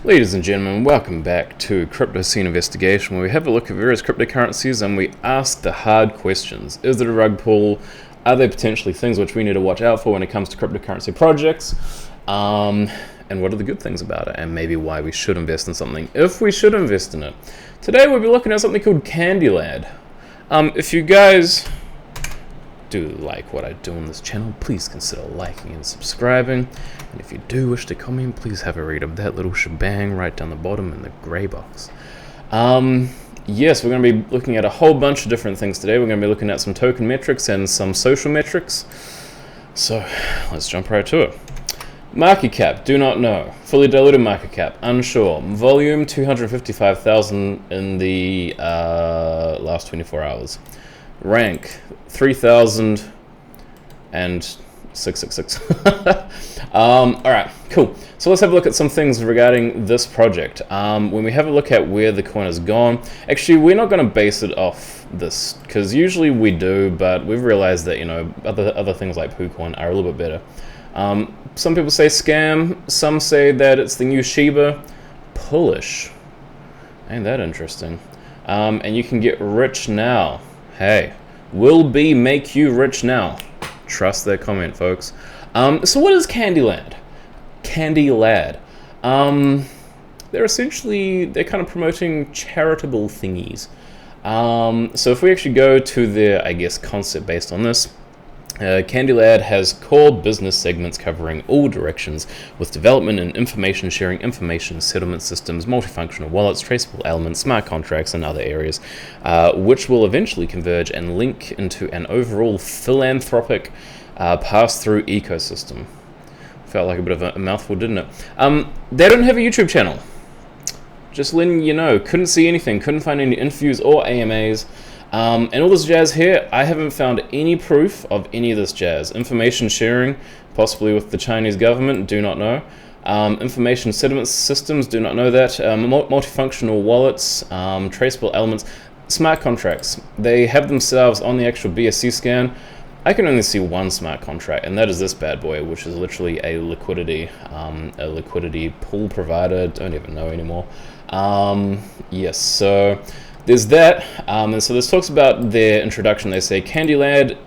Ladies and gentlemen, welcome back to Crypto Scene Investigation, where we have a look at various cryptocurrencies and we ask the hard questions. Is it a rug pull? Are there potentially things which we need to watch out for when it comes to cryptocurrency projects? And what are the good things about it? And maybe why we should invest in something, if we should invest in it. Today we'll be looking at something called Candylad. If you guys do like what I do on this channel, please consider liking and subscribing. And if you do wish to comment, please have a read of that little shebang right down the bottom in the grey box. Yes, we're going to be looking at a whole bunch of different things today. We're going to be looking at some token metrics and some social metrics. So let's jump right to it. Market cap, do not know. Fully diluted market cap, unsure. Volume, 255,000 in the last 24 hours. Rank, 3,00666. Alright, cool. So let's have a look at some things regarding this project. When we have a look at where the coin has gone, actually we're not going to base it off this, because usually we do, but we've realized that, you know, other things like kucoin are a little bit better. Some people say scam, some say that it's the new Shiba. Bullish. Ain't that interesting? And you can get rich now. Hey, will be make you rich now. Trust their comment, folks. So what is Candylad? Candylad. They're kind of promoting charitable thingies. So if we actually go to their, I guess, concept based on this, Candylad has core business segments covering all directions, with development and information sharing, information settlement systems, multifunctional wallets, traceable elements, smart contracts, and other areas, which will eventually converge and link into an overall philanthropic pass-through ecosystem. Felt like a bit of a mouthful, didn't it? They don't have a YouTube channel. Just letting you know, couldn't see anything, couldn't find any interviews or AMAs. And all this jazz here, I haven't found any proof of any of this jazz. Information sharing, possibly with the Chinese government, do not know. Information settlement systems, do not know that. Multifunctional wallets, traceable elements, smart contracts. They have themselves on the actual bscscan. I can only see one smart contract, and that is this bad boy, which is literally a liquidity pool provider. Don't even know anymore. Yes, so there's that, and so this talks about their introduction. They say Candylad,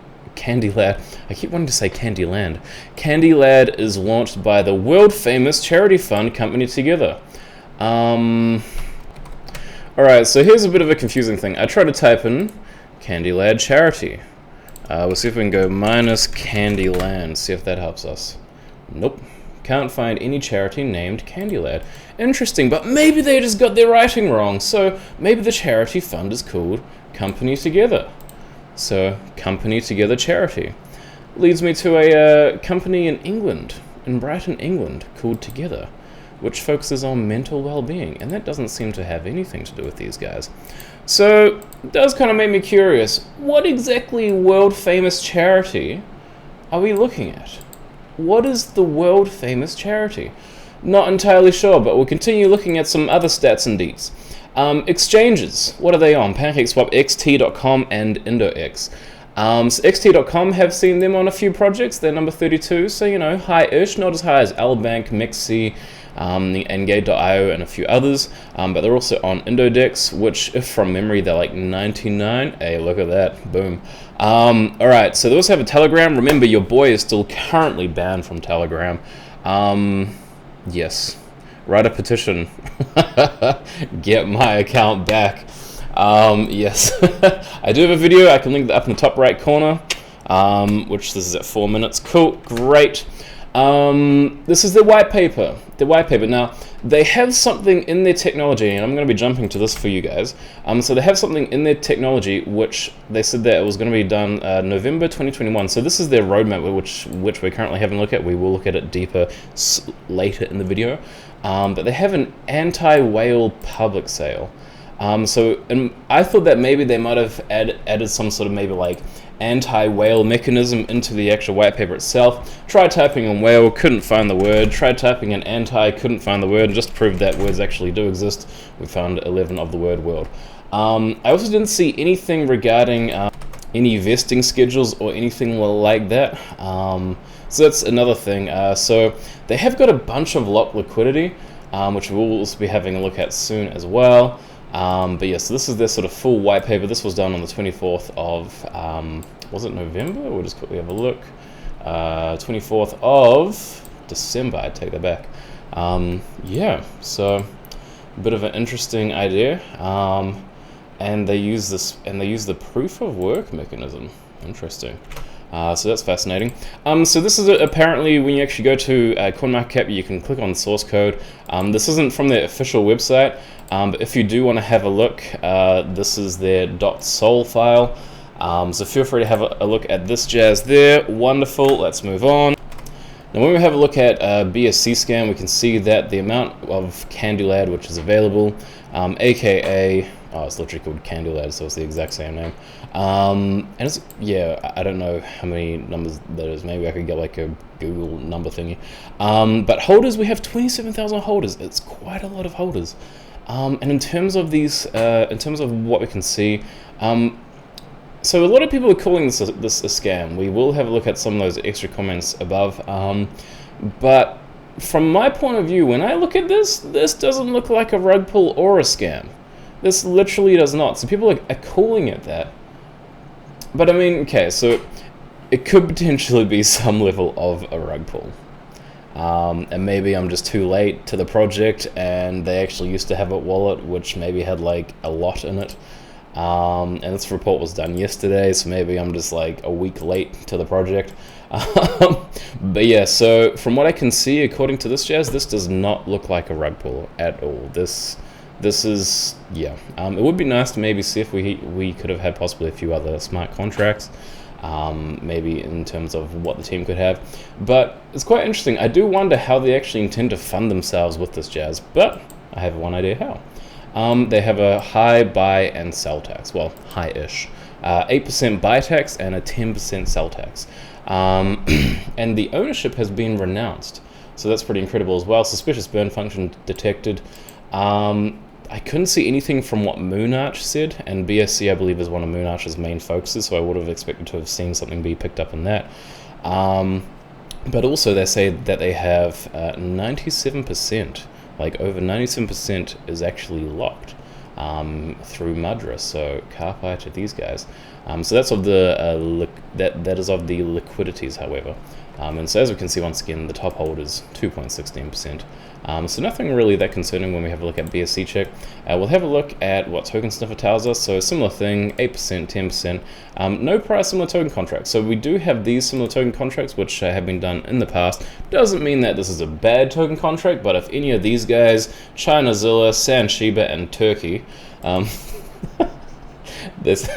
I keep wanting to say Candyland. Candylad is launched by the world famous charity fund company Together. Alright, so here's a bit of a confusing thing. I tried to type in Candylad charity. We'll see if we can go minus Candyland, see if that helps us. Nope. Can't find any charity named Candylad. Interesting, but maybe they just got their writing wrong. So maybe the charity fund is called Company Together. So Company Together Charity leads me to a company in England, in Brighton, England, called Together, which focuses on mental well-being, and that doesn't seem to have anything to do with these guys. So it does kind of make me curious. What exactly world famous charity are we looking at? What is the world famous charity? Not entirely sure, but we'll continue looking at some other stats and deets. Exchanges, what are they on? Pancakeswap, xt.com, and IndoX. So xt.com have seen them on a few projects. They're number 32, so you know, high-ish, not as high as Albank, Mixi, Engage.io, and a few others, but they're also on Indodex, which, if from memory, they're like 99. Hey, look at that, boom. Alright, so they also have a Telegram. Remember, your boy is still currently banned from Telegram. Yes, write a petition. Get my account back. Yes, I do have a video. I can link that up in the top right corner, which this is at 4 minutes. Cool, great. This is the white paper. Now, they have something in their technology, and I'm going to be jumping to this for you guys. So they have something in their technology, which they said that it was going to be done November 2021. So this is their roadmap, which we're currently having a look at. We will look at it deeper later in the video. But they have an anti-whale public sale. And I thought that maybe they might have added some sort of maybe like anti-whale mechanism into the actual white paper itself. Tried typing in whale, couldn't find the word. Tried typing in anti, couldn't find the word. And just to prove that words actually do exist, we found 11 of the word world. I also didn't see anything regarding any vesting schedules or anything like that. So that's another thing. So they have got a bunch of locked liquidity. which we'll also be having a look at soon as well. But yeah, so this is their sort of full white paper. This was done on the 24th of, was it November? We'll just quickly have a look. 24th of December, I take that back. Yeah, so a bit of an interesting idea. And they use this, and they use the proof of work mechanism. Interesting. So that's fascinating. So this is apparently when you actually go to CoinMarketCap, you can click on source code. This isn't from their official website, but if you do want to have a look, this is their .sol file. So feel free to have a look at this jazz there. Wonderful. Let's move on. Now when we have a look at bscscan, we can see that the amount of Candylad which is available, aka, oh, it's literally called Candylad, so it's the exact same name. And it's, yeah, I don't know how many numbers that is. Maybe I could get like a Google number thingy. But holders, we have 27,000 holders. It's quite a lot of holders. And in terms of these, in terms of what we can see, so a lot of people are calling this a scam. We will have a look at some of those extra comments above. But from my point of view, when I look at this doesn't look like a rug pull or a scam. This literally does not. So people are calling it that. But I mean, okay, so it could potentially be some level of a rug pull. And maybe I'm just too late to the project and they actually used to have a wallet which maybe had like a lot in it. And this report was done yesterday, so maybe I'm just like a week late to the project. But yeah, so from what I can see, according to this jazz, this does not look like a rug pull at all. This is, yeah, it would be nice to maybe see if we could have had possibly a few other smart contracts, maybe in terms of what the team could have. But it's quite interesting. I do wonder how they actually intend to fund themselves with this jazz, but I have one idea how. They have a high buy and sell tax, well, high-ish, 8% buy tax and a 10% sell tax. And the ownership has been renounced, so that's pretty incredible as well. Suspicious burn function detected. I couldn't see anything from what Moonarch said, and BSC I believe is one of Moonarch's main focuses, so I would have expected to have seen something be picked up in that. But also they say that they have 97%, like over 97% is actually locked through Mudra, so carpi to these guys. So that's of the that is of the liquidities, however. And so as we can see, once again, the top holders 2.16%. So nothing really that concerning when we have a look at BSC check. We'll have a look at what tokensniffer tells us. So similar thing, 8%, 10%. No price similar token contracts. So we do have these similar token contracts which have been done in the past. Doesn't mean that this is a bad token contract, but if any of these guys, Chinazilla, Sanshiba, and Turkey, this.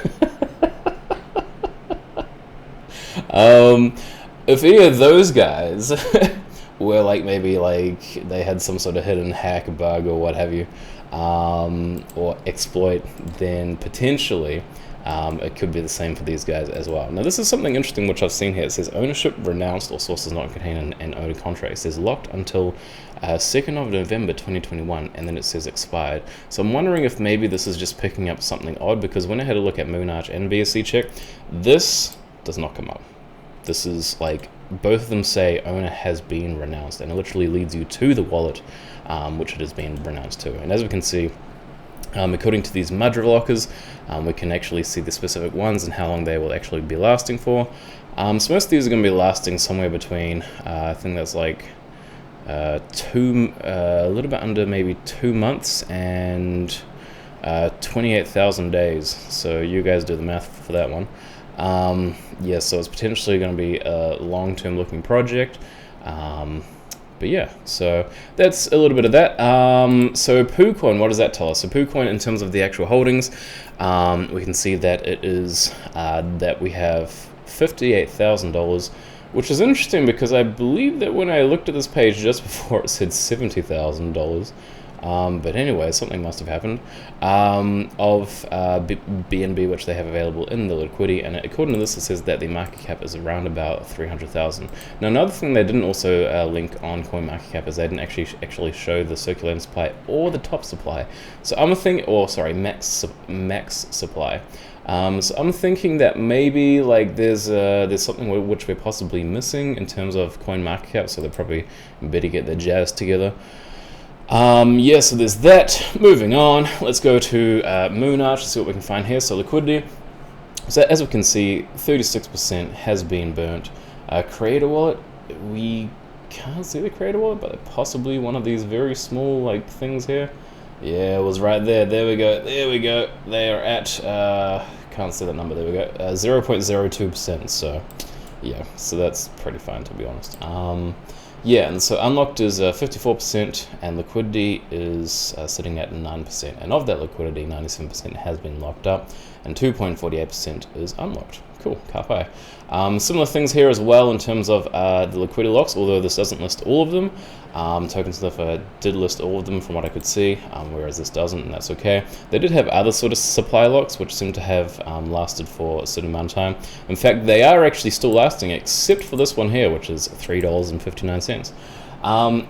If any of those guys were like, maybe like they had some sort of hidden hack bug or what have you, or exploit, then potentially it could be the same for these guys as well. Now this is something interesting which I've seen here. It says ownership renounced or sources not contained in owner contract. It says locked until 2nd of November 2021, and then it says expired. So I'm wondering if maybe this is just picking up something odd, because when I had a look at Moonarch and BSC check, this does not come up. This is like, both of them say owner has been renounced, and it literally leads you to the wallet which it has been renounced to. And as we can see, according to these Mudra lockers, we can actually see the specific ones and how long they will actually be lasting for. So most of these are going to be lasting somewhere between, I think that's like a little bit under maybe 2 months and 28,000 days. So you guys do the math for that one. Yeah, so it's potentially going to be a long-term looking project. But yeah, so that's a little bit of that. So kucoin, what does that tell us? So kucoin, in terms of the actual holdings, we can see that it is that we have $58,000, which is interesting because I believe that when I looked at this page just before, it said $70,000. But anyway, something must have happened, of BNB, which they have available in the liquidity, and according to this, it says that the market cap is around about 300,000. Now, another thing they didn't also link on CoinMarketCap is they didn't actually show the circulating supply or the top supply. So I'm thinking, or sorry, max supply. So I'm thinking that maybe like there's something which we're possibly missing in terms of CoinMarketCap, so they're probably better get their jazz together. Yeah, so there's that. Moving on, let's go to Moonarch to see what we can find here. So liquidity. So as we can see, 36% has been burnt. Creator wallet, we can't see the creator wallet, but possibly one of these very small like things here. Yeah, it was right there. There we go. There we go. They are at can't see that number. There we go. 0.02%. So yeah, so that's pretty fine to be honest. Yeah, and so unlocked is 54%, and liquidity is sitting at 9%. And of that liquidity, 97% has been locked up, and 2.48% is unlocked. Cool, carpe. Similar things here as well in terms of the liquidity locks, although this doesn't list all of them. Tokensniffer did list all of them from what I could see, whereas this doesn't, and that's okay. They did have other sort of supply locks, which seem to have lasted for a certain amount of time. In fact, they are actually still lasting, except for this one here, which is $3.59.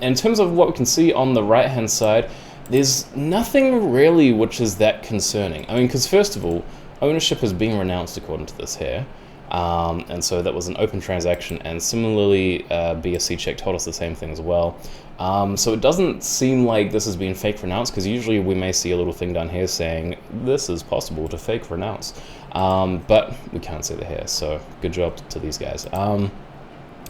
In terms of what we can see on the right-hand side, there's nothing really which is that concerning. I mean, because first of all, ownership has been renounced according to this here. And so that was an open transaction, and similarly bscheck told us the same thing as well. So it doesn't seem like this has been fake renounced, because usually we may see a little thing down here saying this is possible to fake renounce, but we can't see the here, so good job to these guys.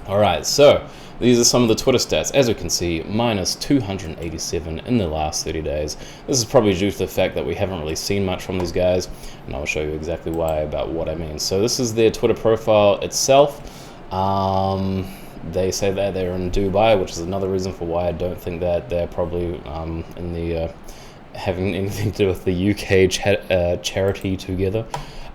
Alright, so these are some of the Twitter stats. As we can see, minus 287 in the last 30 days. This is probably due to the fact that we haven't really seen much from these guys, and I'll show you exactly why about what I mean. So this is their Twitter profile itself. They say that they're in Dubai, which is another reason for why I don't think that they're probably in the having anything to do with the UK charity together.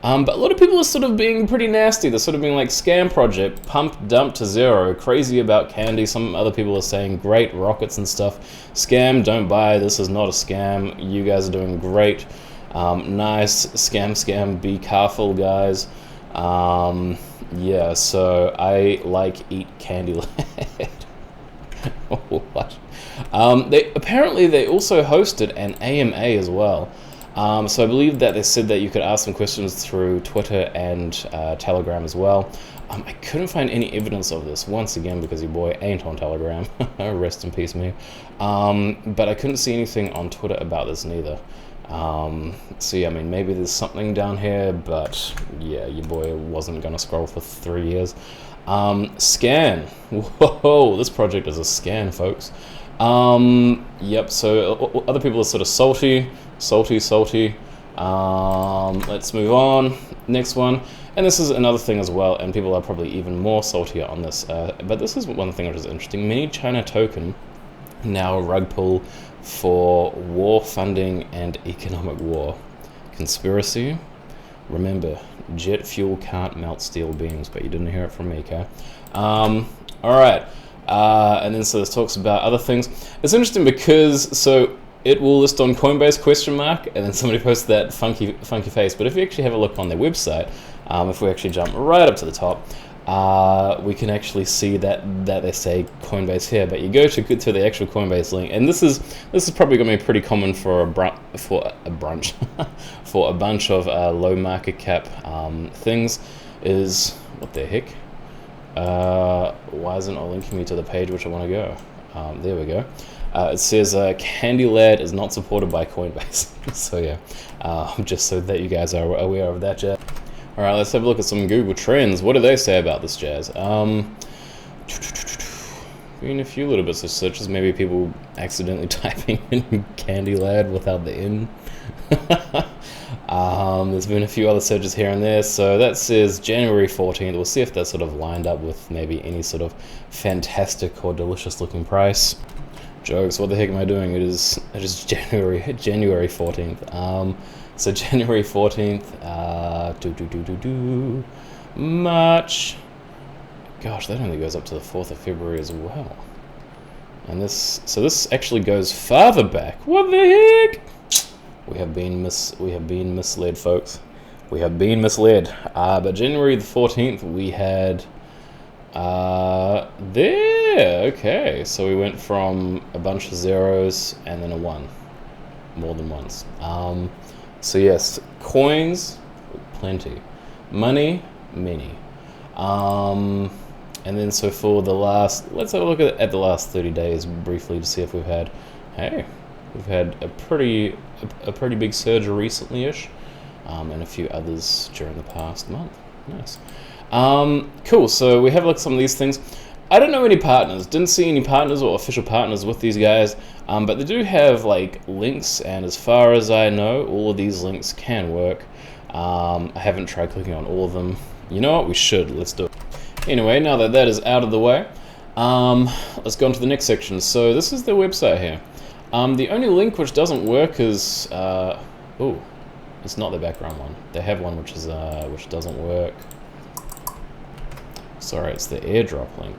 But a lot of people are sort of being pretty nasty. They're sort of being like, scam project, pump, dump to zero, crazy about Candy. Some other people are saying great rockets and stuff. Scam, don't buy, this is not a scam. You guys are doing great. Nice, scam, be careful, guys. Yeah, so I like eat Candylad. What? They also hosted an AMA as well. So I believe that they said that you could ask them questions through Twitter and Telegram as well. I couldn't find any evidence of this, once again, because your boy ain't on Telegram. Rest in peace, me. But I couldn't see anything on Twitter about this neither. So yeah, I mean, maybe there's something down here, but yeah, your boy wasn't gonna scroll for 3 years. Scan. Whoa, this project is a scan, folks. Yep, so other people are sort of salty. Let's move on. Next one. And this is another thing as well, and people are probably even more saltier on this. But this is one thing which is interesting. Mini China token, now a rug pull for war funding and economic war. Conspiracy. Remember, jet fuel can't melt steel beams, but you didn't hear it from me, okay? Alright. And then so this talks about other things. It's interesting because, so it will list on Coinbase ? And then somebody posts that funky face. But if you actually have a look on their website, if we actually jump right up to the top, we can actually see that they say Coinbase here. But you go to the actual Coinbase link, and this is probably going to be pretty common for a bunch of low market cap things. Is what the heck? Why isn't it linking me to the page which I want to go? There we go. It says Candylad is not supported by Coinbase. So yeah, just so that you guys are aware of that jazz. Alright, let's have a look at some Google Trends. What do they say about this jazz? Been a few little bits of searches, maybe people accidentally typing in Candylad without the N. There's been a few other searches here and there, so that says January 14th. We'll see if that's sort of lined up with maybe any sort of fantastic or delicious looking price. Jokes, what the heck am I doing? It is January 14th. So January 14th, March. Gosh, that only goes up to the 4th of February as well. And this actually goes farther back. What the heck? We have been misled, folks. We have been misled. But January the 14th, we had there. Okay, so we went from a bunch of zeros and then a 1, more than once. So yes, coins, plenty. Money, many. And then so for the last, let's have a look at the last 30 days briefly to see if we've had hey, we've had a pretty big surge recently-ish, and a few others during the past month. Nice. Cool. So we have a look at some of these things. I don't know any partners. Didn't see any partners or official partners with these guys, but they do have like links, and as far as I know, all of these links can work. I haven't tried clicking on all of them. You know what? We should. Let's do it. Anyway, now that that is out of the way, let's go on to the next section. So this is their website here. The only link which doesn't work is oh, it's not the background one. They have one which is which doesn't work. Sorry, it's the airdrop link.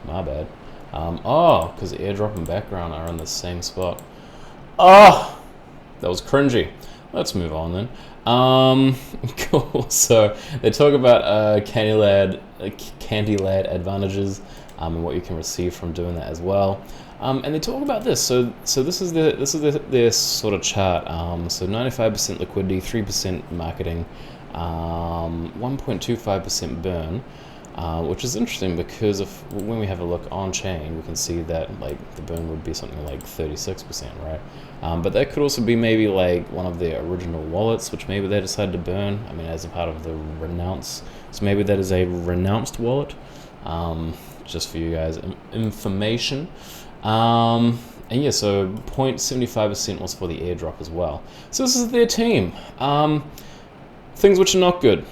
My bad. Oh, because the airdrop and background are in the same spot. Oh, that was cringy. Let's move on then. Cool. So they talk about Candylad advantages and what you can receive from doing that as well. And they talk about this. So this is their sort of chart. So 95% liquidity, 3% marketing, 1.25% burn. Which is interesting because when we have a look on chain, we can see that like the burn would be something like 36%, right? But that could also be maybe like one of their original wallets, which maybe they decided to burn. I mean, as a part of the renounce. So maybe that is a renounced wallet. Just for you guys information. And yeah, so 0.75% was for the airdrop as well. So this is their team. Things which are not good.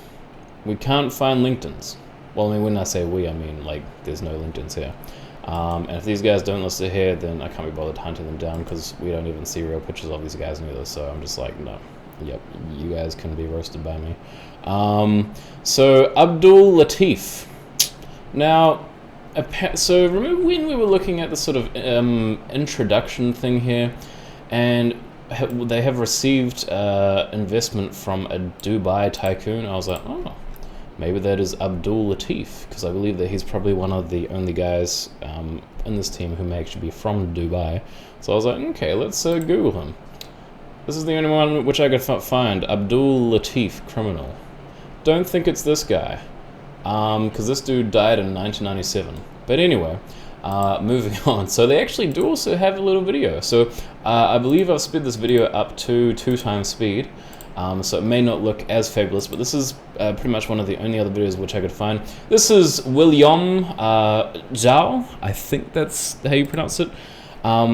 We can't find LinkedIn's. Well, I mean, when I say we, I mean, like, there's no LinkedIn's here. And if these guys don't list it here, then I can't be bothered hunting them down because we don't even see real pictures of these guys neither. So I'm just like, no. Yep, you guys can be roasted by me. So Abdul Latif. Now, so remember when we were looking at the sort of introduction thing here, and they have received investment from a Dubai tycoon. I was like, oh. Maybe that is Abdul Latif, because I believe that he's probably one of the only guys in this team who may actually be from Dubai. So I was like, okay, let's Google him. This is the only one which I could find. Abdul Latif, criminal. Don't think it's this guy, because this dude died in 1997. But anyway, moving on. So they actually do also have a little video. So I believe I've sped this video up to 2x speed. So it may not look as fabulous, but this is pretty much one of the only other videos which I could find. This is William Zhao, I think that's how you pronounce it.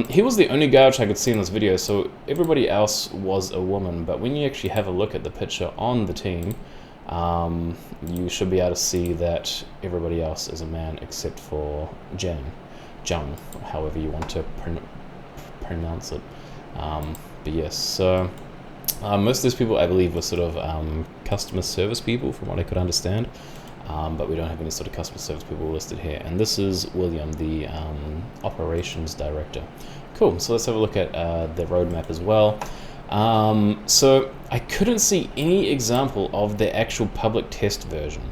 He was the only guy which I could see in this video, so everybody else was a woman. But when you actually have a look at the picture on the team, you should be able to see that everybody else is a man except for Jung, however you want to pronounce it. But yes, so... most of these people, I believe, were sort of customer service people, from what I could understand. But we don't have any sort of customer service people listed here. And this is William, the operations director. Cool, so let's have a look at the roadmap as well. So I couldn't see any example of the actual public test version.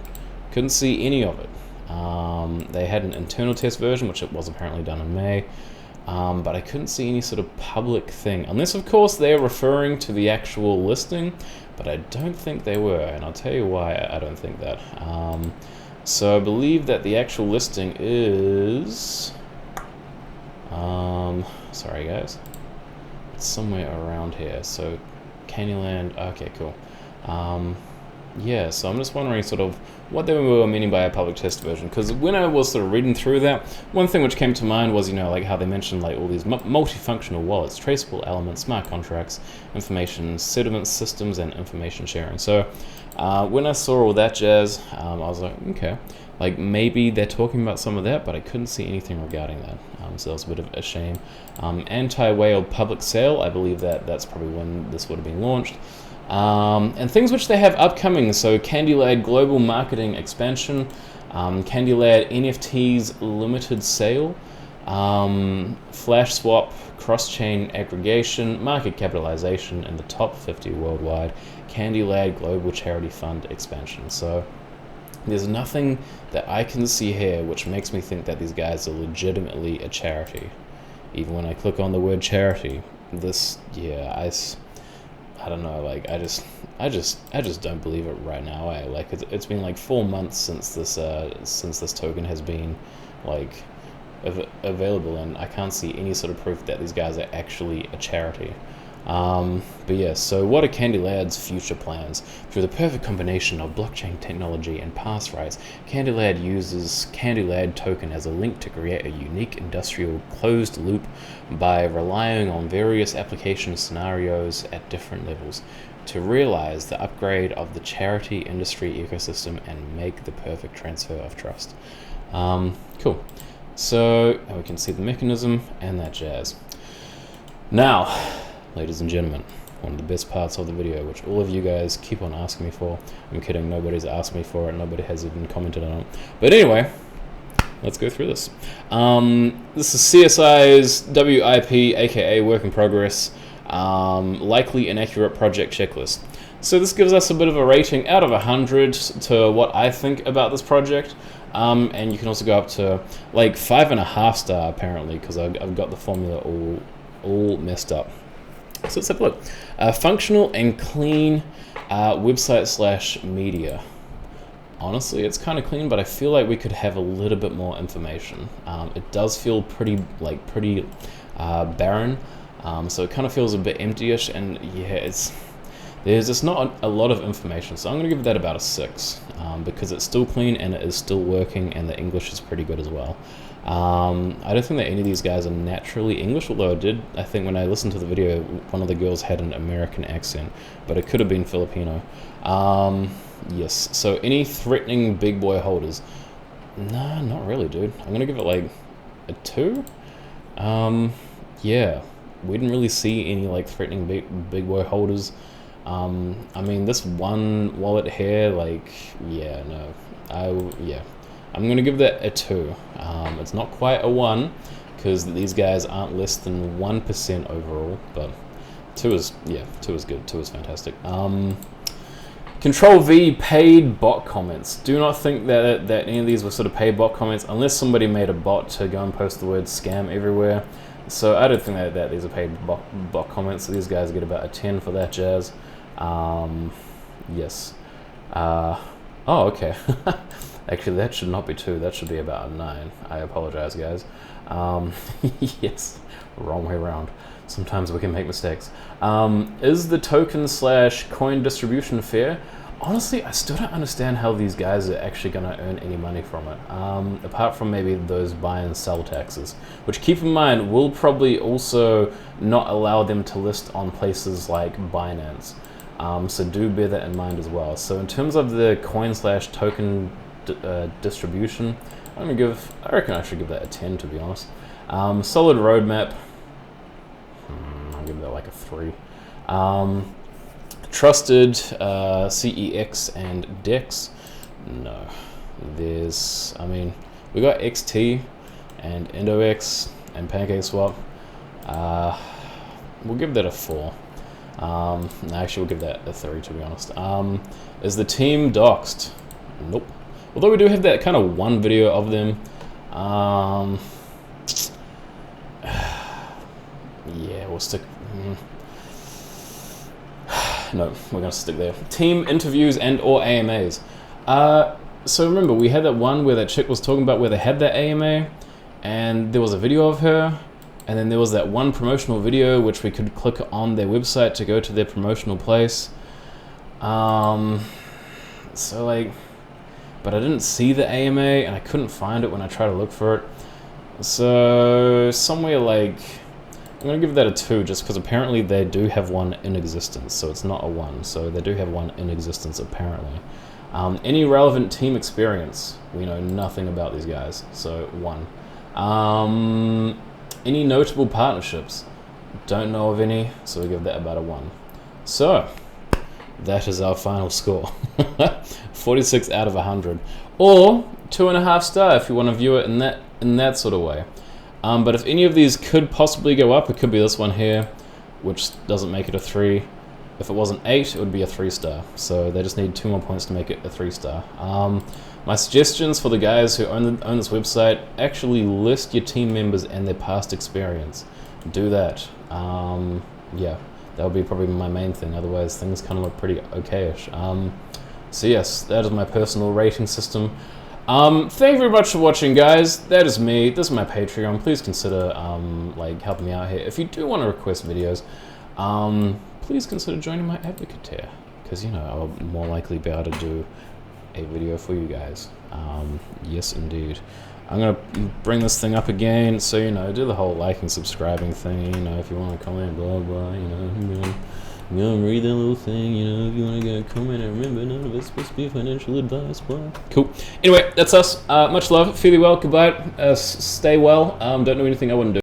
Couldn't see any of it. They had an internal test version, which it was apparently done in May. But I couldn't see any sort of public thing, unless of course they're referring to the actual listing, but I don't think they were, and I'll tell you why I don't think that. So I believe that the actual listing is, sorry guys, it's somewhere around here. So Candyland, okay, cool. Yeah, so I'm just wondering sort of what they were meaning by a public test version, because when I was sort of reading through that, one thing which came to mind was, you know, like how they mentioned like all these multifunctional wallets, traceable elements, smart contracts, information settlement systems, and information sharing. So when I saw all that jazz, I was like, okay, like maybe they're talking about some of that, but I couldn't see anything regarding that. So that was a bit of a shame. Anti-whale public sale, I believe that's probably when this would have been launched. And things which they have upcoming, so Candylad global marketing expansion, Candylad NFTs limited sale, flash swap, cross-chain aggregation, market capitalization in the top 50 worldwide, Candylad global charity fund expansion. So there's nothing that I can see here which makes me think that these guys are legitimately a charity. Even when I click on the word charity, this, yeah, I don't know, like I just don't believe it right now. Like it's been like 4 months since this token has been like available, and I can't see any sort of proof that these guys are actually a charity. But yeah, so what are Candylad's future plans? Through the perfect combination of blockchain technology and pass rights, Candylad uses Candylad token as a link to create a unique industrial closed loop by relying on various application scenarios at different levels to realize the upgrade of the charity industry ecosystem and make the perfect transfer of trust. Cool. So we can see the mechanism and that jazz. Now, ladies and gentlemen, one of the best parts of the video, which all of you guys keep on asking me for. I'm kidding, nobody's asked me for it, nobody has even commented on it. But anyway, let's go through this. This is CSI's WIP, aka work in progress, likely inaccurate project checklist. So this gives us a bit of a rating out of 100 to what I think about this project. And you can also go up to like 5.5 star apparently, because I've got the formula all messed up. So let's have a look. Functional and clean website/media. Honestly, it's kind of clean, but I feel like we could have a little bit more information. It does feel pretty barren, so it kind of feels a bit empty-ish, and yeah, there's just not a lot of information. So I'm going to give that about a 6, because it's still clean and it is still working, and the English is pretty good as well. I don't think that any of these guys are naturally English, although I think when I listened to the video, one of the girls had an American accent, but it could have been Filipino. Yes, so any threatening big boy holders? Nah, not really, dude. I'm gonna give it like a 2. Yeah, we didn't really see any like threatening big boy holders. I mean, this one wallet here, like, yeah, no, I'm gonna give that a 2. It's not quite a 1 because these guys aren't less than 1% overall, but 2 is good. 2 is fantastic. Control V, paid bot comments. Do not think that any of these were sort of paid bot comments, unless somebody made a bot to go and post the word scam everywhere. So I don't think that these are paid bot comments. So these guys get about a 10 for that jazz. Yes. Oh, okay. Actually, that should not be 2. That should be about a 9. I apologize, guys. Yes, wrong way around. Sometimes we can make mistakes. Is the token/coin distribution fair? Honestly, I still don't understand how these guys are actually going to earn any money from it, apart from maybe those buy and sell taxes, which, keep in mind, will probably also not allow them to list on places like Binance. So do bear that in mind as well. So in terms of the coin/token distribution, I reckon I should give that a 10, to be honest. Solid roadmap, I'll give that like a 3. Trusted CEX and DEX, no. We got XT and EndoX and pancakeswap. We'll give that a 4. Actually, we'll give that a 3, to be honest. Is the team doxed? Nope. Although we do have that kind of one video of them. Yeah, we'll stick. No, we're gonna stick there. Team interviews and/or AMAs. So remember, we had that one where that chick was talking about where they had that AMA, and there was a video of her, and then there was that one promotional video which we could click on their website to go to their promotional place. So like, but I didn't see the AMA and I couldn't find it when I tried to look for it. So somewhere like, I'm gonna give that a 2 just because apparently they do have one in existence, so it's not a 1. So they do have one in existence apparently. Any relevant team experience? We know nothing about these guys, so 1. Any notable partnerships? Don't know of any, so we give that about a 1. So that is our final score. 46 out of 100, or 2.5 star if you want to view it in that sort of way. But if any of these could possibly go up, it could be this one here, which doesn't make it a 3. If it wasn't 8, it would be a 3 star. So they just need 2 more points to make it a 3 star. My suggestions for the guys who own this website: actually list your team members and their past experience. Do that. Yeah, that would be probably my main thing. Otherwise, things kind of look pretty okayish. So yes, that is my personal rating system. Thank you very much for watching, guys. That is me. This is my Patreon. Please consider like helping me out here. If you do want to request videos, please consider joining my advocate tier, because you know I'll more likely be able to do a video for you guys. Yes, indeed. I'm gonna bring this thing up again, so you know, do the whole liking, subscribing thing. You know, if you want to comment, blah blah. You know, read that little thing. You know, if you want to go comment, and remember, none of it's supposed to be financial advice. Blah. Cool. Anyway, that's us. Much love. Feel well. Goodbye. Stay well. Don't do anything I wouldn't do.